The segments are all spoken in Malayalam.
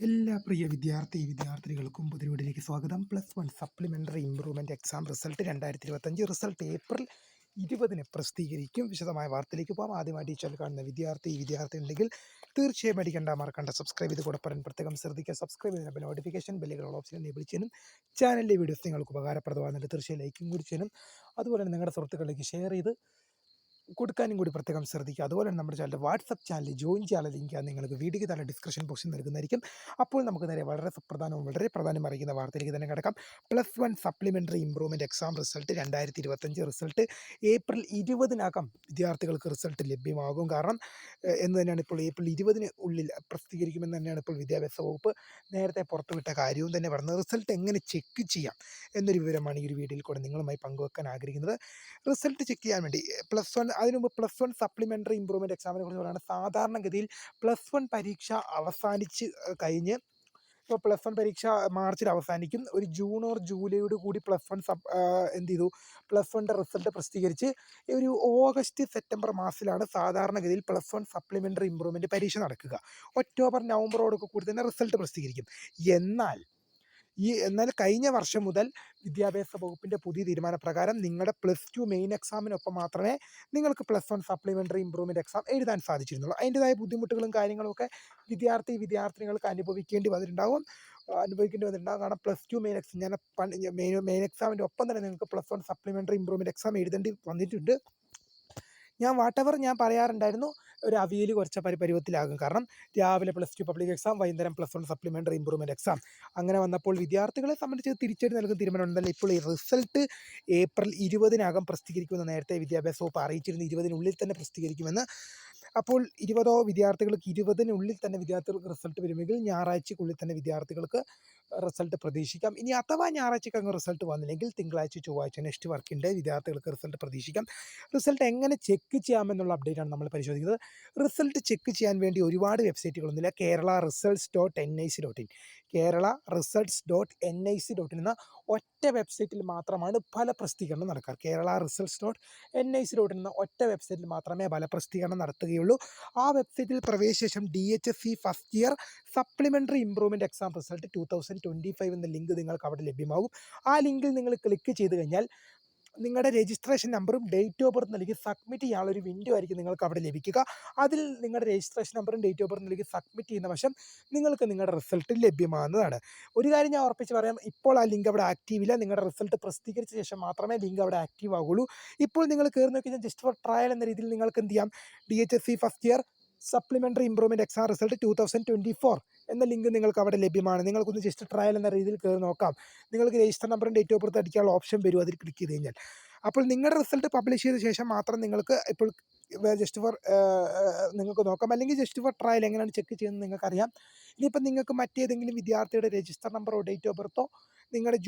എല്ലാ പ്രിയ വിദ്യാർത്ഥികൾക്കും പുതിയ വീഡിയോയിലേക്ക് സ്വാഗതം. +1 supplementary improvement exam result 2025 result April 20 പ്രസിദ്ധീകരിക്കും. വിശദമായ വാർത്തയിലേക്ക് പോകാം. ആദ്യമായിട്ട് ഈ ചാനൽ കാണുന്ന വിദ്യാർത്ഥി ഉണ്ടെങ്കിൽ തീർച്ചയായും മറക്കണ്ട സബ്സ്ക്രൈബ് ചെയ്ത് കൂടെ പറയാൻ പ്രത്യേകം ശ്രദ്ധിക്കുക. സബ്സ്ക്രൈബ് ചെയ്യുന്ന നോട്ടിഫിക്കേഷൻ ബെല്ലുകൾ ഓപ്ഷൻ എനേബിൾ ചെയ്യാനും ചാനലിലെ വീഡിയോസ് നിങ്ങൾക്ക് ഉപകാരപ്രദമാകുന്നുണ്ട് തീർച്ചയായും ലൈക്കും കൂടി ചെയ്യാനും അതുപോലെ തന്നെ നിങ്ങളുടെ സുഹൃത്തുക്കളിലേക്ക് ഷെയർ ചെയ്ത് കൊടുക്കാനും കൂടി പ്രത്യേകം ശ്രദ്ധിക്കുക. അതുപോലെ തന്നെ നമ്മുടെ ചാനൽ വാട്സപ്പ് ചാനൽ ജോയിൻ ചെയ്യാനുള്ള ലിങ്ക് നിങ്ങൾക്ക് വീഡിയോയ്ക്ക് തന്നെ ഡിസ്ക്രിപ്ഷൻ ബോക്സിൽ നൽകുന്നതായിരിക്കും. അപ്പോൾ നമുക്ക് നേരെ വളരെ പ്രാധാന്യം അറിയിക്കുന്ന വാർത്തയിലേക്ക് തന്നെ കിടക്കാം. +1 supplementary improvement exam result 2025 result April 20 വിദ്യാർത്ഥികൾക്ക് റിസൾട്ട് ലഭ്യമാകും. കാരണം എന്ന് തന്നെയാണ് ഇപ്പോൾ ഏപ്രിൽ 20 ഉള്ളിൽ പ്രസിദ്ധീകരിക്കുമെന്ന് തന്നെയാണ് ഇപ്പോൾ വിദ്യാഭ്യാസ വകുപ്പ് നേരത്തെ പുറത്തുവിട്ട കാര്യവും തന്നെ പറഞ്ഞത്. റിസൾട്ട് എങ്ങനെ ചെക്ക് ചെയ്യാം എന്നൊരു വിവരമാണ് ഈ ഒരു വീഡിയോയിൽ കൂടെ നിങ്ങളുമായി പങ്കുവെക്കാൻ ആഗ്രഹിക്കുന്നത്. റിസൾട്ട് ചെക്ക് ചെയ്യാൻ വേണ്ടി അതിനു മുമ്പ് +1 സപ്ലിമെൻ്ററി ഇംപ്രൂവ്മെൻ്റ് എക്സാമിനെ കുറിച്ച് പറയുകയാണ്. സാധാരണഗതിയിൽ +1 പരീക്ഷ അവസാനിച്ച് കഴിഞ്ഞ് ഇപ്പോൾ +1 പരീക്ഷ മാർച്ചിൽ അവസാനിക്കും. ഒരു ജൂൺ ഓർ ജൂലൈയോട് കൂടി +1 എന്ത് ചെയ്തു +1ൻ്റെ റിസൾട്ട് പ്രസിദ്ധീകരിച്ച് ഒരു ഓഗസ്റ്റ് സെപ്റ്റംബർ മാസത്തിലാണ് സാധാരണഗതിയിൽ +1 സപ്ലിമെൻ്ററി ഇംപ്രൂവ്മെൻ്റ് പരീക്ഷ നടക്കുക. ഒക്ടോബർ നവംബറോടൊക്കെ കൂടി തന്നെ റിസൾട്ട് പ്രസിദ്ധീകരിക്കും. എന്നാൽ കഴിഞ്ഞ വർഷം മുതൽ വിദ്യാഭ്യാസ വകുപ്പിൻ്റെ പുതിയ തീരുമാനപ്രകാരം നിങ്ങളുടെ +2 മെയിൻ എക്സാമിനൊപ്പം മാത്രമേ നിങ്ങൾക്ക് +1 സപ്ലിമെൻ്ററി ഇംപ്രൂവ്മെൻ്റ് എക്സാം എഴുതാൻ സാധിച്ചിരുന്നുള്ളൂ. അതിൻ്റെതായ ബുദ്ധിമുട്ടുകളും കാര്യങ്ങളുമൊക്കെ വിദ്യാർത്ഥികൾക്ക് അനുഭവിക്കേണ്ടി വന്നിട്ടുണ്ടാകും. കാരണം +2 മെയിൻ എക്സാമിൻ്റെ ഒപ്പം തന്നെ നിങ്ങൾക്ക് +1 സപ്ലിമെൻ്ററി ഇംപ്രൂവ്മെൻ്റ് എക്സാം എഴുതേണ്ടി വന്നിട്ടുണ്ട്. ഞാൻ പറയാറുണ്ടായിരുന്നു, ഒരു അവിയൽ കുറച്ച പരുവത്തിലാകും. കാരണം രാവിലെ +2 പബ്ലിക് എക്സാം, വൈകുന്നേരം +1 സപ്ലിമെൻ്ററി ഇംപ്രൂവ്മെൻ്റ് എക്സാം. അങ്ങനെ വന്നപ്പോൾ വിദ്യാർത്ഥികളെ സംബന്ധിച്ച് തിരിച്ചടി നൽകുന്ന തീരുമാനമുണ്ടല്ലോ. ഇപ്പോൾ ഈ റിസൾട്ട് ഏപ്രിൽ 20 പ്രസിദ്ധീകരിക്കുമെന്ന് നേരത്തെ വിദ്യാഭ്യാസ വകുപ്പ് അറിയിച്ചിരുന്നു. 20 തന്നെ പ്രസിദ്ധീകരിക്കുമെന്ന്. അപ്പോൾ വിദ്യാർത്ഥികൾക്ക് 20 തന്നെ വിദ്യാർത്ഥികൾക്ക് റിസൾട്ട് വരുമെങ്കിൽ ഞായറാഴ്ചക്കുള്ളിൽ തന്നെ വിദ്യാർത്ഥികൾക്ക് റിസൾട്ട് പ്രതീക്ഷിക്കാം. ഇനി അഥവാ ഞായറാഴ്ചക്ക് അങ്ങ് റിസൾട്ട് വന്നില്ലെങ്കിൽ തിങ്കളാഴ്ച ചൊവ്വാഴ്ച നെക്സ്റ്റ് വർക്കിംഗ് ഡേ വിദ്യാർത്ഥികൾക്ക് റിസൾട്ട് പ്രതീക്ഷിക്കാം. റിസൾട്ട് എങ്ങനെ ചെക്ക് ചെയ്യാമെന്നുള്ള അപ്ഡേറ്റാണ് നമ്മൾ പരിശോധിക്കുന്നത്. റിസൾട്ട് ചെക്ക് ചെയ്യാൻ വേണ്ടി ഒരുപാട് വെബ്സൈറ്റുകളൊന്നുമില്ല. കേരള റിസൾട്ട്സ്.nic.in എന്ന ഒറ്റ വെബ്സൈറ്റിൽ മാത്രമാണ് ഫലപ്രസിദ്ധീകരണം നടക്കുക. കേരള റിസൾട്ട്സ്.nic.in എന്ന ഒറ്റ വെബ്സൈറ്റിൽ മാത്രമേ ഫലപ്രസിദ്ധീകരണം നടത്തുകയുള്ളൂ. ആ വെബ്സൈറ്റിൽ പ്രവേശിച്ച ശേഷം DHSC first year supplementary improvement exam result 2025 എന്ന ലിങ്ക് നിങ്ങൾക്ക് അവിടെ ലഭ്യമാകും. ആ ലിങ്കിൽ നിങ്ങൾ ക്ലിക്ക് ചെയ്ത് കഴിഞ്ഞാൽ നിങ്ങളുടെ രജിസ്ട്രേഷൻ നമ്പറും ഡേറ്റ് ഓഫ് ബർത്ത് നൽകി സബ്മിറ്റ് ചെയ്യാനുള്ള ഒരു വിൻഡോ ആയിരിക്കും നിങ്ങൾക്ക് അവിടെ ലഭിക്കുക. അതിൽ നിങ്ങളുടെ രജിസ്ട്രേഷൻ നമ്പറും ഡേറ്റ് ഓഫ് ബർത്ത് നൽകി സബ്മിറ്റ് ചെയ്യുന്ന വശം നിങ്ങൾക്ക് നിങ്ങളുടെ റിസൾട്ട് ലഭ്യമാകുന്നതാണ്. ഒരു കാര്യം ഞാൻ ഉറപ്പിച്ച് പറയാം, ഇപ്പോൾ ആ ലിങ്ക് അവിടെ ആക്റ്റീവ് ഇല്ല. നിങ്ങളുടെ റിസൾട്ട് പ്രസിദ്ധീകരിച്ച ശേഷം മാത്രമേ ലിങ്ക് അവിടെ ആക്റ്റീവ് ആകുള്ളൂ. ഇപ്പോൾ നിങ്ങൾ കയറി നോക്കിയാൽ ജസ്റ്റ് ഫോർ ട്രയൽ എന്ന രീതിയിൽ നിങ്ങൾക്ക് എന്ത് ചെയ്യാം, DHSC first year supplementary improvement exam result 2024 എന്ന ലിങ്ക് നിങ്ങൾക്ക് അവിടെ ലഭ്യമാണ്. നിങ്ങൾക്കൊന്ന് ജസ്റ്റ് ട്രയൽ എന്ന രീതിയിൽ കയറി നോക്കാം. നിങ്ങൾക്ക് രജിസ്റ്റർ നമ്പറും ഡേറ്റ് ഓഫ് ബർത്ത് അടിക്കാനുള്ള ഓപ്ഷൻ വരും അതിൽ ക്ലിക്ക് ചെയ്ത് കഴിഞ്ഞാൽ. അപ്പോൾ നിങ്ങളുടെ റിസൾട്ട് പബ്ലിഷ് ചെയ്ത ശേഷം മാത്രം നിങ്ങൾക്ക് ഇപ്പോൾ ജസ്റ്റ് ഫോർ നിങ്ങൾക്ക് നോക്കാം. അല്ലെങ്കിൽ ജസ്റ്റ് ഫോർ ട്രയൽ എങ്ങനെയാണ് ചെക്ക് ചെയ്യുന്നത് നിങ്ങൾക്കറിയാം. ഇനിയിപ്പോൾ നിങ്ങൾക്ക് മറ്റേതെങ്കിലും വിദ്യാർത്ഥിയുടെ രജിസ്റ്റർ നമ്പറോ ഡേറ്റ് ഓഫ് ബർത്തോ നിങ്ങളുടെ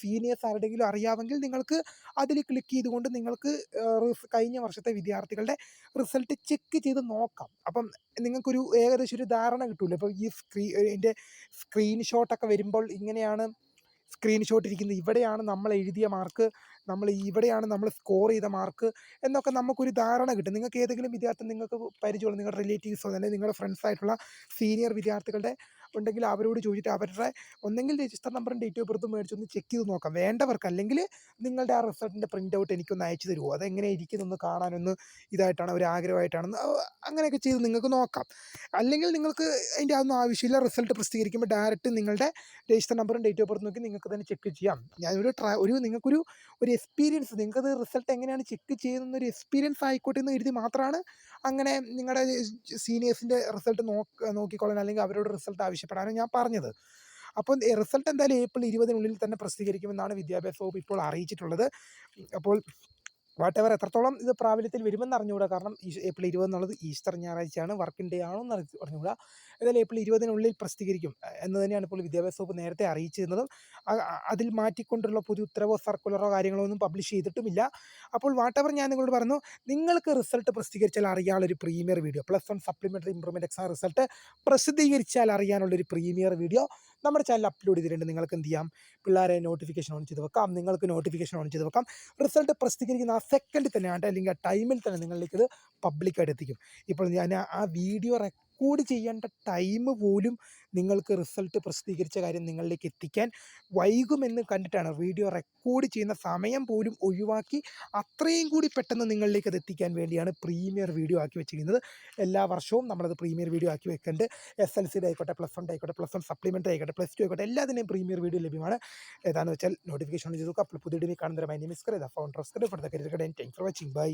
സീനിയേഴ്സ് ആരുടെങ്കിലും അറിയാമെങ്കിൽ നിങ്ങൾക്ക് അതിൽ ക്ലിക്ക് ചെയ്തുകൊണ്ട് നിങ്ങൾക്ക് കഴിഞ്ഞ വർഷത്തെ വിദ്യാർത്ഥികളുടെ റിസൾട്ട് ചെക്ക് ചെയ്ത് നോക്കാം. അപ്പം നിങ്ങൾക്കൊരു ഏകദേശം ഒരു ധാരണ കിട്ടുമല്ലോ. ഇപ്പോൾ ഈ ഇതിൻ്റെ സ്ക്രീൻഷോട്ടൊക്കെ വരുമ്പോൾ ഇങ്ങനെയാണ് സ്ക്രീൻഷോട്ട് ഇരിക്കുന്നത്, ഇവിടെയാണ് നമ്മൾ എഴുതിയ മാർക്ക്, ഇവിടെയാണ് നമ്മൾ സ്കോർ ചെയ്ത മാർക്ക് എന്നൊക്കെ നമുക്കൊരു ധാരണ കിട്ടും. നിങ്ങൾക്ക് ഏതെങ്കിലും വിദ്യാർത്ഥി നിങ്ങൾക്ക് പരിചയമുള്ള നിങ്ങളുടെ റിലേറ്റീവ്സോ അല്ലെങ്കിൽ നിങ്ങളുടെ ഫ്രണ്ട്സായിട്ടുള്ള സീനിയർ വിദ്യാർത്ഥികളുടെ ഉണ്ടെങ്കിൽ അവരോട് ചോദിച്ചിട്ട് അവരുടെ ഒന്നെങ്കിൽ രജിസ്റ്റർ നമ്പറും ഡേറ്റ് ഓഫ് ബർത്തും മേടിച്ചൊന്ന് ചെക്ക് ചെയ്ത് നോക്കാം. വേണ്ടവർക്ക് അല്ലെങ്കിൽ നിങ്ങളുടെ ആ റിസൾട്ടിൻ്റെ പ്രിൻ്റ് ഔട്ട് എനിക്കൊന്ന് അയച്ചു തരുമോ, അതെങ്ങനെ ഇരിക്കുന്നൊന്ന് കാണാനൊന്ന് ഇതായിട്ടാണ് ഒരു ആഗ്രഹമായിട്ടാണെന്ന് അങ്ങനെയൊക്കെ ചെയ്ത് നിങ്ങൾക്ക് നോക്കാം. അല്ലെങ്കിൽ നിങ്ങൾക്ക് അതിൻ്റെ അതൊന്നും ആവശ്യമില്ല. റിസൾട്ട് പ്രസിദ്ധീകരിക്കുമ്പോൾ ഡയറക്റ്റ് നിങ്ങളുടെ രജിസ്റ്റർ നമ്പറും ഡേറ്റ് ഓഫ് ബർത്ത് നോക്കി നിങ്ങൾക്ക് തന്നെ ചെക്ക് ചെയ്യാം. നിങ്ങൾക്കൊരു എക്സ്പീരിയൻസ്, നിങ്ങൾക്കത് റിസൾട്ട് എങ്ങനെയാണ് ചെക്ക് ചെയ്യുന്നൊരു എക്സ്പീരിയൻസ് ആയിക്കോട്ടെ എന്ന് കരുതി മാത്രമാണ് അങ്ങനെ നിങ്ങളുടെ സീനിയേഴ്സിൻ്റെ റിസൾട്ട് നോക്കിക്കൊള്ളാൻ അല്ലെങ്കിൽ അവരോട് റിസൾട്ട് ആവശ്യപ്പെടാനും ഞാൻ പറഞ്ഞത്. അപ്പോൾ റിസൾട്ട് എന്തായാലും ഏപ്രിൽ 20 തന്നെ പ്രസിദ്ധീകരിക്കുമെന്നാണ് വിദ്യാഭ്യാസ വകുപ്പ് ഇപ്പോൾ അറിയിച്ചിട്ടുള്ളത്. അപ്പോൾ എത്രത്തോളം ഇത് പ്രാബല്യത്തിൽ വരുമെന്ന് അറിഞ്ഞുകൂടാ. കാരണം ഏപ്രിൽ 20 എന്നുള്ളത് ഈസ്റ്റർ ഞായറാഴ്ചയാണ്, വർക്കിംഗ് ഡേ ആണോ എന്ന് അറിഞ്ഞുകൂടാ. ഏതായാലും ഏപ്രിൽ 20 പ്രസിദ്ധീകരിക്കും എന്ന് തന്നെയാണ് ഇപ്പോൾ വിദ്യാഭ്യാസ വകുപ്പ് നേരത്തെ അറിയിച്ചിരുന്നതും. അതിൽ മാറ്റിക്കൊണ്ടുള്ള പുതിയ ഉത്തരവോ സർക്കുലറോ കാര്യങ്ങളോ ഒന്നും പബ്ലിഷ് ചെയ്തിട്ടുമില്ല. അപ്പോൾ ഞാൻ നിങ്ങളോട് പറഞ്ഞു, നിങ്ങൾക്ക് റിസൾട്ട് പ്രസിദ്ധീകരിച്ചാൽ അറിയാനുള്ളൊരു premier video, +1 supplementary improvement exam result പ്രസിദ്ധീകരിച്ചാൽ അറിയാനുള്ളൊരു പ്രീമിയർ വീഡിയോ നമ്മുടെ ചാനൽ അപ്ലോഡ് ചെയ്തിട്ടുണ്ട്. നിങ്ങൾക്ക് എന്ത് ചെയ്യാം, പിള്ളേരെ നോട്ടിഫിക്കേഷൻ ഓൺ ചെയ്ത് വെക്കാം, നിങ്ങൾക്ക് നോട്ടിഫിക്കേഷൻ ഓൺ ചെയ്ത് വെക്കാം. റിസൾട്ട് പ്രസിദ്ധീകരിക്കുന്ന ആ സെക്കൻഡിൽ തന്നെ അല്ലെങ്കിൽ ആ ടൈമിൽ തന്നെ നിങ്ങളിലേക്ക് ഇത് പബ്ലിക്കായിട്ട് എത്തിക്കും. ഇപ്പോൾ ഞാൻ ആ വീഡിയോ റെക്കോർഡ് ചെയ്യേണ്ട ടൈം പോലും നിങ്ങൾക്ക് റിസൾട്ട് പ്രസിദ്ധീകരിച്ച കാര്യം നിങ്ങളിലേക്ക് എത്തിക്കാൻ വൈകുമെന്ന് കണ്ടിട്ടാണ് വീഡിയോ റെക്കോർഡ് ചെയ്യുന്ന സമയം പോലും ഒഴിവാക്കി അത്രയും കൂടി പെട്ടെന്ന് നിങ്ങളിലേക്ക് അത് എത്തിക്കാൻ വേണ്ടിയാണ് പ്രീമിയർ വീഡിയോ ആക്കി വെച്ചിരിക്കുന്നത്. എല്ലാ വർഷവും നമ്മളത് പ്രീമിയർ വീഡിയോ ആക്കി വെക്കുന്നുണ്ട്. SLCയുടെ ആയിക്കോട്ടെ, +1 ആയിക്കോട്ടെ, +1 സപ്ലിമെൻ്ററി ആയിക്കോട്ടെ, +2 ആയിക്കോട്ടെ, എല്ലാത്തിൻ്റെയും പ്രീമിയർ വീഡിയോ ലഭ്യമാണ്. ഏതാണെന്ന് വെച്ചാൽ നോട്ടിഫിക്കേഷൻ ചെയ്ത് നോക്കുക. അപ്പോൾ പുതിയ വീഡിയോ കാണുന്നവരെ my name is founder of for the career guidance. Thanks for watching. By.